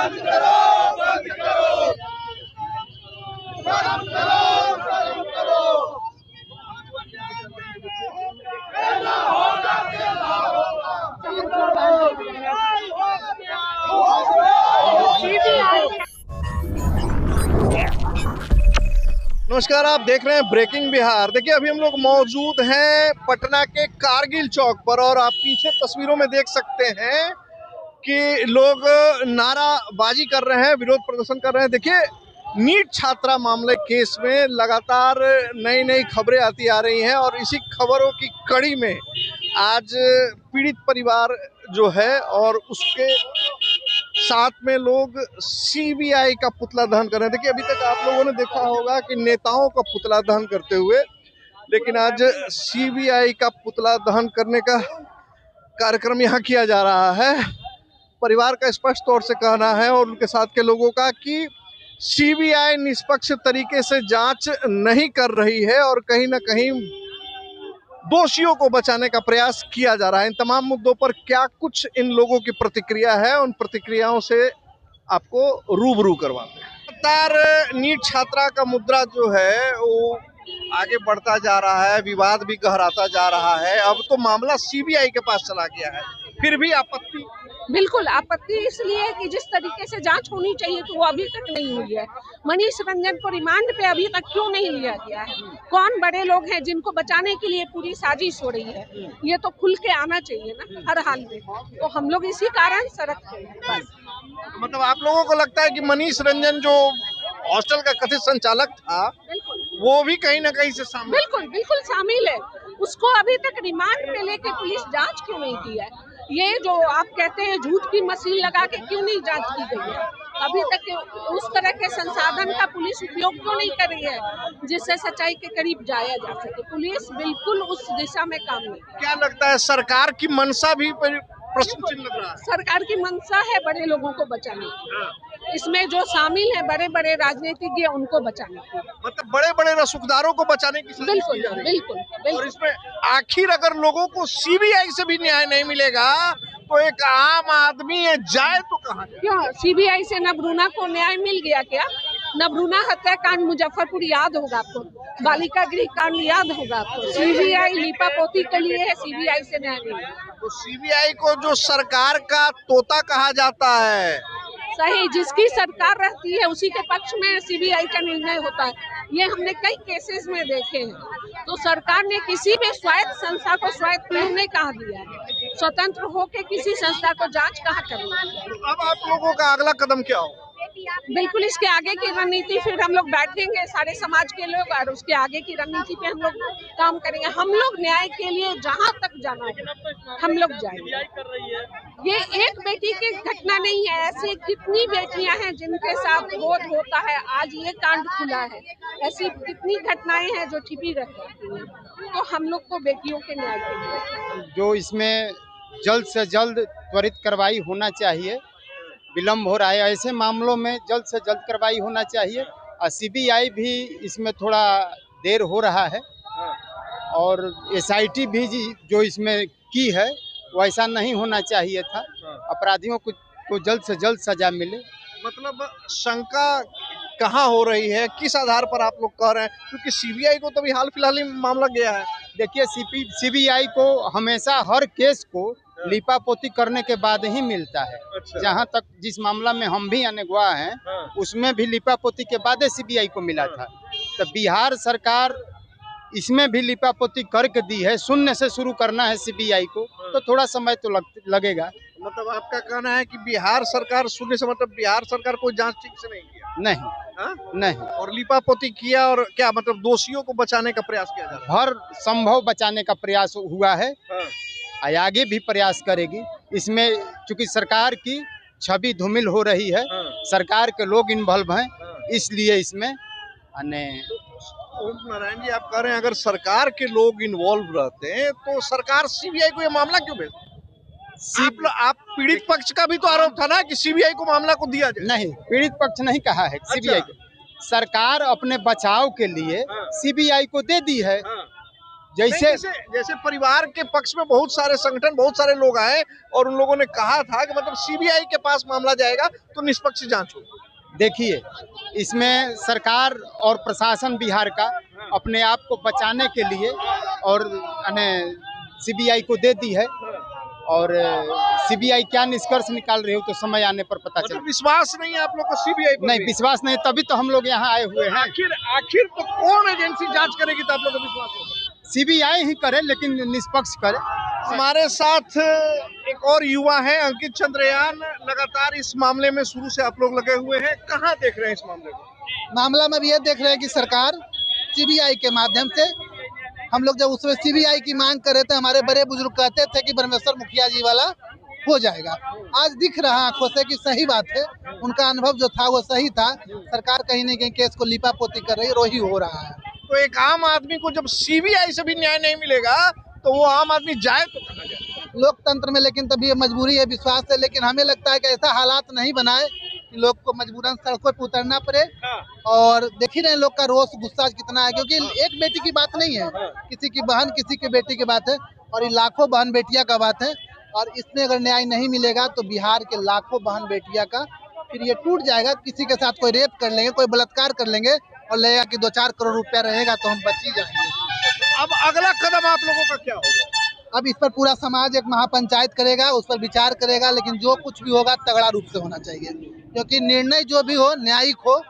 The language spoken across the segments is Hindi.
बंद करो, बंद करो, शर्म करो, शर्म करो। ऐसा होगा, ऐसा होगा। नमस्कार, आप देख रहे हैं ब्रेकिंग बिहार। देखिए, अभी हम लोग मौजूद हैं पटना के कारगिल चौक पर और आप पीछे तस्वीरों में देख सकते हैं कि लोग नाराबाजी कर रहे हैं, विरोध प्रदर्शन कर रहे हैं। देखिए, नीट छात्रा मामले केस में लगातार नई नई खबरें आती आ रही हैं और इसी खबरों की कड़ी में आज पीड़ित परिवार जो है और उसके साथ में लोग सीबीआई का पुतला दहन कर रहे हैं। देखिए, अभी तक आप लोगों ने देखा होगा कि नेताओं का पुतला दहन करते हुए, लेकिन आज सीबीआई का पुतला दहन करने का कार्यक्रम यहाँ किया जा रहा है। परिवार का स्पष्ट तौर से कहना है और उनके साथ के लोगों का कि सीबीआई निष्पक्ष तरीके से जांच नहीं कर रही है और कहीं ना कहीं दोषियों को बचाने का प्रयास किया जा रहा है। इन तमाम मुद्दों पर क्या कुछ इन लोगों की प्रतिक्रिया है, उन प्रतिक्रियाओं से आपको रूबरू करवाते हैं। लगातार नीट छात्रा का मुद्दा जो है वो आगे बढ़ता जा रहा है, विवाद भी गहराता जा रहा है। अब तो मामला सीबीआई के पास चला गया है, फिर भी आपत्ति? बिल्कुल आपत्ति इसलिए कि जिस तरीके से जांच होनी चाहिए तो वो अभी तक नहीं हुई है। मनीष रंजन को रिमांड पे अभी तक क्यों नहीं लिया गया है? कौन बड़े लोग हैं जिनको बचाने के लिए पूरी साजिश हो रही है? ये तो खुल के आना चाहिए ना हर हाल में। तो हम लोग इसी कारण सड़क पे हैं बस। मतलब आप लोगों को लगता है कि मनीष रंजन जो हॉस्टल का कथित संचालक था वो भी कहीं ना कहीं से शामिल? बिल्कुल बिल्कुल शामिल है। उसको अभी तक रिमांड पे लेके पुलिस जांच क्यों नहीं की है? ये जो आप कहते हैं झूठ की मशीन लगा के क्यों नहीं जांच की गई है? अभी तक उस तरह के संसाधन का पुलिस उपयोग क्यों नहीं कर रही है जिससे सच्चाई के करीब जाया जा सके? पुलिस बिल्कुल उस दिशा में काम नहीं। क्या लगता है सरकार की मंशा भी प्रश्न चिन्ह लग रहा है? सरकार की मंशा है बड़े लोगों को बचाने की। इसमें जो शामिल है बड़े बड़े राजनीतिज्ञ उनको बचाने की, मतलब बड़े बड़े रसूखदारों को बचाने की साजिश बिल्कुल की जा रही है। बिल्कुल बिल्कुल। और इसमें आखिर अगर लोगों को सीबीआई से भी न्याय नहीं मिलेगा तो एक आम आदमी जाए तो कहाँ जाए? क्यों सीबीआई से नबरूना को न्याय मिल गया क्या? नबरूना हत्याकांड मुजफ्फरपुर याद होगा आपको, बालिका गृह कांड याद होगा आपको। सीबीआई लीपापोती के लिए है, सीबीआई से न्याय मिला। तो सीबीआई को जो सरकार का तोता कहा जाता है, सही, जिसकी सरकार रहती है उसी के पक्ष में सीबीआई का निर्णय होता है। ये हमने कई केसेस में देखे हैं। तो सरकार ने किसी भी स्वायत्त संस्था को स्वायत्त नहीं कहा दिया है। स्वतंत्र होकर किसी संस्था को जांच कहाँ करनी है? तो अब आप लोगों का अगला कदम क्या हो? बिल्कुल इसके आगे की रणनीति फिर हम लोग बैठेंगे सारे समाज के लोग और उसके आगे की रणनीति पे हम लोग काम करेंगे। हम लोग न्याय के लिए जहाँ तक जाना है हम लोग जाएंगे। ये एक बेटी की घटना नहीं है, ऐसी कितनी बेटियां हैं जिनके साथ बोध होता है। आज ये कांड खुला है, ऐसी कितनी घटनाएं हैं जो छिपी रह जाती हैं। तो हम लोग को बेटियों के न्याय के लिए जो इसमें जल्द से जल्द त्वरित कार्रवाई होना चाहिए, विलम्ब हो रहा है। ऐसे मामलों में जल्द से जल्द कार्रवाई होना चाहिए और सीबीआई भी इसमें थोड़ा देर हो रहा है और एसआईटी भी जो इसमें की है वैसा नहीं होना चाहिए था। अपराधियों को जल्द से जल्द सजा मिले। मतलब शंका कहाँ हो रही है, किस आधार पर आप लोग कह रहे हैं? क्योंकि सीबीआई को तो अभी हाल फिलहाल ही मामला गया है। देखिए, सीबीआई को हमेशा हर केस को लीपापोती करने के बाद ही मिलता है। अच्छा। जहाँ तक जिस मामला में हम भी अनगवाह हैं उसमें भी लीपापोती के बाद सीबीआई को मिला था। तो बिहार सरकार इसमें भी लीपापोती करके दी है। शून्य से शुरू करना है सीबीआई को तो थोड़ा समय तो लगेगा। मतलब आपका कहना है कि बिहार सरकार शून्य से, मतलब बिहार सरकार कोई जांच ठीक से नहीं किया? नहीं नहीं, और लीपापोती किया और क्या मतलब दोषियों को बचाने का प्रयास किया जा रहा है? हर संभव बचाने का प्रयास हुआ है, आगे भी प्रयास करेगी। इसमें चूंकि सरकार की छवि धूमिल हो रही है, सरकार के लोग इन्वॉल्व हैं, इसलिए इसमें ओम नारायण जी, आप कह रहे हैं अगर सरकार के लोग इन्वॉल्व रहते हैं तो सरकार सीबीआई को ये मामला क्यों भेजती? आप पीड़ित पक्ष का भी तो आरोप था ना कि सीबीआई को मामला को दिया जाए। नहीं, पीड़ित पक्ष नहीं कहा है सीबीआई को। सरकार अपने बचाव के लिए सीबीआई को दे दी है। जैसे जैसे परिवार के पक्ष में बहुत सारे संगठन, बहुत सारे लोग आए और उन लोगों ने कहा था कि मतलब सीबीआई के पास मामला जाएगा तो निष्पक्ष जांच होगी। देखिए, इसमें सरकार और प्रशासन बिहार का अपने आप को बचाने के लिए और सीबीआई को दे दी है, और सीबीआई क्या निष्कर्ष निकाल रही हो तो समय आने पर पता चलेगा। विश्वास नहीं है आप लोग को सीबीआई पर? नहीं, विश्वास नहीं, तभी तो हम लोग यहाँ आए हुए हैं। आखिर तो कौन एजेंसी जांच करेगी तो आप लोग को विश्वास होगा? सीबीआई ही करे, लेकिन निष्पक्ष करे। हमारे साथ एक और युवा है, अंकित चंद्रयान। लगातार इस मामले में शुरू से आप लोग लगे हुए हैं, कहाँ देख रहे हैं इस मामले को? मामला में भी ये देख रहे हैं कि सरकार सीबीआई के माध्यम से, हम लोग जब उसमें सीबीआई की मांग कर रहे थे, हमारे बड़े बुजुर्ग कहते थे कि ब्रह्मेश्वर मुखिया जी वाला हो जाएगा। आज दिख रहा आंखों से कि सही बात है, उनका अनुभव जो था वो सही था। सरकार कहीं न कहीं केस को लिपापोती कर रही है, रोही हो रहा है। तो एक आम आदमी को जब सीबीआई से भी न्याय नहीं मिलेगा तो वो आम आदमी जाए तो कहाँ जाए? लोकतंत्र में लेकिन तभी ये मजबूरी है, विश्वास है, लेकिन हमें लगता है कि ऐसा हालात नहीं बनाए कि लोग को मजबूरन सड़कों पर उतरना पड़े। और देख ही रहे लोग का रोष, गुस्सा कितना है, क्योंकि एक बेटी की बात नहीं है, किसी की बहन, किसी की बेटी की बात है, और ये लाखों बहन बेटियां का बात है। और इसमें अगर न्याय नहीं मिलेगा तो बिहार के लाखों बहन बेटियां का फिर ये टूट जाएगा। किसी के साथ कोई रेप कर लेंगे, कोई बलात्कार कर लेंगे और लगेगा कि 2-4 करोड़ रुपया रहेगा तो हम बच ही जाएंगे। अब अगला कदम आप लोगों का क्या होगा? अब इस पर पूरा समाज एक महापंचायत करेगा, उस पर विचार करेगा, लेकिन जो कुछ भी होगा तगड़ा रूप से होना चाहिए, क्योंकि निर्णय जो भी हो न्यायिक हो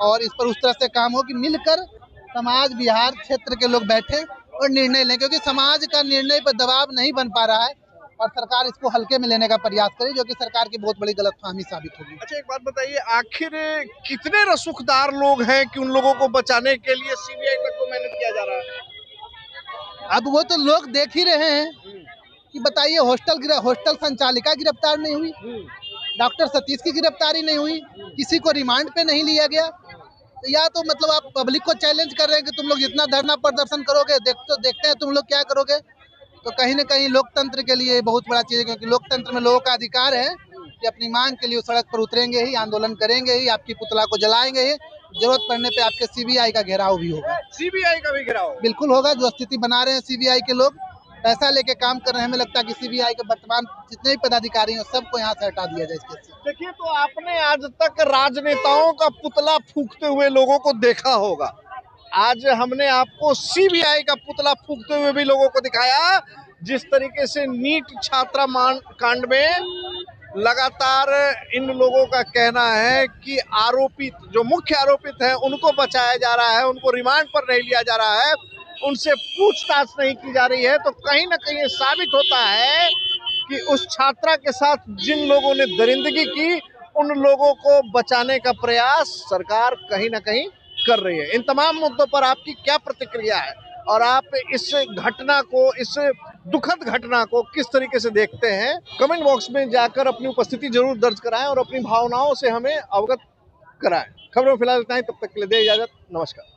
और इस पर उस तरह से काम हो कि मिलकर समाज, बिहार क्षेत्र के लोग बैठे और निर्णय लें, क्योंकि समाज का निर्णय पर दबाव नहीं बन पा रहा है और सरकार इसको हल्के में लेने का प्रयास करे, जो कि सरकार की बहुत बड़ी गलतफहमी साबित होगी। अच्छा, एक बात बताइए, आखिर कितने रसूखदार लोग हैं कि उन लोगों को बचाने के लिए सीबीआई तक को मेहनत किया जा रहा है? अब वो तो लोग देख ही रहे हैं कि बताइए, हॉस्टल संचालिका गिरफ्तार नहीं हुई, डॉक्टर सतीश की गिरफ्तारी नहीं हुई, किसी को रिमांड पे नहीं लिया गया। तो या तो मतलब आप पब्लिक को चैलेंज कर रहे हैं कि तुम लोग जितना धरना प्रदर्शन करोगे, देखते हैं तुम लोग क्या करोगे। तो कहीं न कहीं लोकतंत्र के लिए बहुत बड़ा चीज़ है, क्योंकि लोकतंत्र में लोगों का अधिकार है कि अपनी मांग के लिए सड़क पर उतरेंगे ही, आंदोलन करेंगे ही, आपकी पुतला को जलाएंगे ही, जरूरत पड़ने पे आपके सीबीआई का घेराव भी होगा। सीबीआई का भी घेराव बिल्कुल होगा। जो स्थिति बना रहे हैं सीबीआई के लोग, पैसा लेके काम कर रहे हैं, हमें लगता है कि सीबीआई के वर्तमान जितने भी पदाधिकारी हैं सबको यहाँ से हटा दिया जाए इसके से। देखिए, तो आपने आज तक राजनेताओं का पुतला फूंकते हुए लोगों को देखा होगा, आज हमने आपको सीबीआई का पुतला फूंकते हुए भी लोगों को दिखाया। जिस तरीके से नीट छात्रा कांड में लगातार इन लोगों का कहना है कि आरोपित, जो मुख्य आरोपित हैं, उनको बचाया जा रहा है, उनको रिमांड पर नहीं लिया जा रहा है, उनसे पूछताछ नहीं की जा रही है, तो कहीं ना कहीं ये साबित होता है कि उस छात्रा के साथ जिन लोगों ने दरिंदगी की, उन लोगों को बचाने का प्रयास सरकार कहीं ना कहीं कर रही है। इन तमाम मुद्दों पर आपकी क्या प्रतिक्रिया है और आप इस घटना को, इस दुखद घटना को किस तरीके से देखते हैं? कमेंट बॉक्स में जाकर अपनी उपस्थिति जरूर दर्ज कराएं और अपनी भावनाओं से हमें अवगत कराएं। खबरों में फिलहाल इतना ही, तब तक के लिए दे इजाजत, नमस्कार।